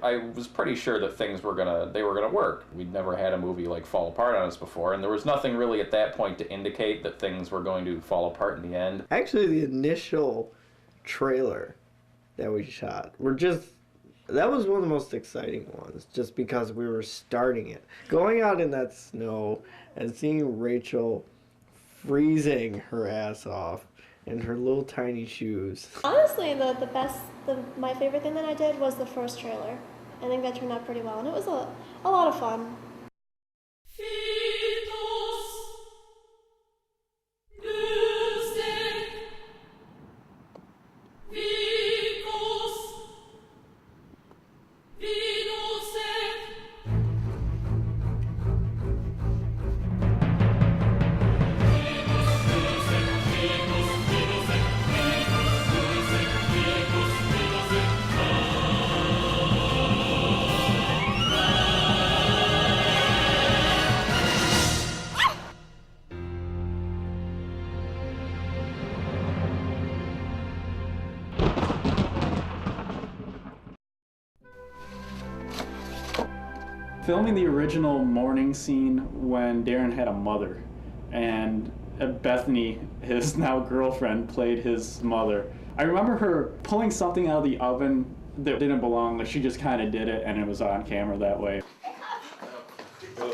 I was pretty sure that they were gonna work. We'd never had a movie like fall apart on us before, and there was nothing really at that point to indicate that things were going to fall apart in the end. Actually, the initial trailer that we shot that was one of the most exciting ones, just because we were starting it. Going out in that snow and seeing Rachel freezing her ass off in her little tiny shoes. Honestly, my favorite thing that I did was the first trailer. I think that turned out pretty well, and it was a lot of fun. Filming the original morning scene when Darren had a mother, and Bethany, his now girlfriend, played his mother. I remember her pulling something out of the oven that didn't belong. Like, she just kind of did it, and it was on camera that way.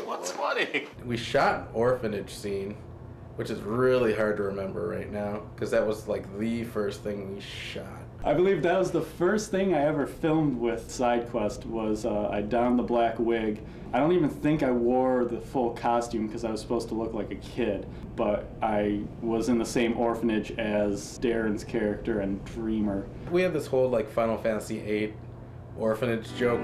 What's funny? We shot an orphanage scene, which is really hard to remember right now, because that was like the first thing we shot. I believe that was the first thing I ever filmed with Sidequest. Was I donned the black wig. I don't even think I wore the full costume because I was supposed to look like a kid, but I was in the same orphanage as Darren's character and Dreamer. We had this whole like Final Fantasy VIII orphanage joke.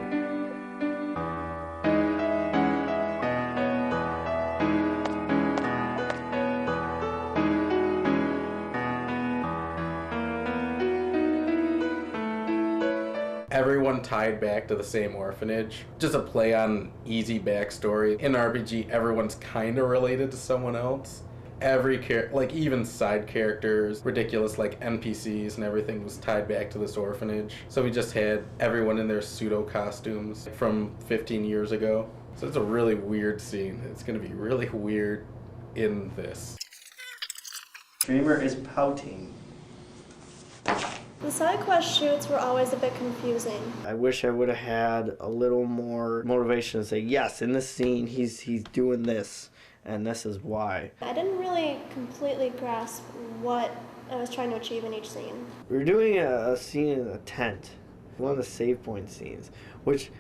Everyone tied back to the same orphanage. Just a play on easy backstory. In RPG, everyone's kind of related to someone else. Every like even side characters, ridiculous like NPCs and everything was tied back to this orphanage. So we just had everyone in their pseudo costumes from 15 years ago. So it's a really weird scene. It's gonna be really weird in this. Dreamer is pouting. The Sidequest shoots were always a bit confusing. I wish I would have had a little more motivation to say, yes, in this scene, he's doing this, and this is why. I didn't really completely grasp what I was trying to achieve in each scene. We were doing a scene in a tent, one of the save point scenes, which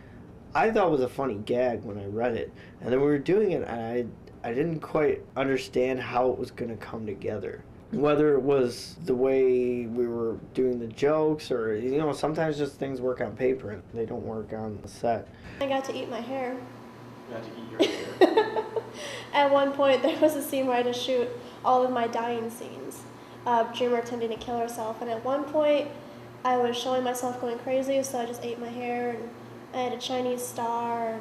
I thought was a funny gag when I read it. And then we were doing it, and I didn't quite understand how it was going to come together. Whether it was the way we were doing the jokes, or, you know, sometimes just things work on paper and they don't work on the set. I got to eat my hair. You got to eat your hair. At one point, there was a scene where I had to shoot all of my dying scenes. Dreamer attempting to kill herself, and at one point, I was showing myself going crazy, so I just ate my hair, and I had a Chinese star.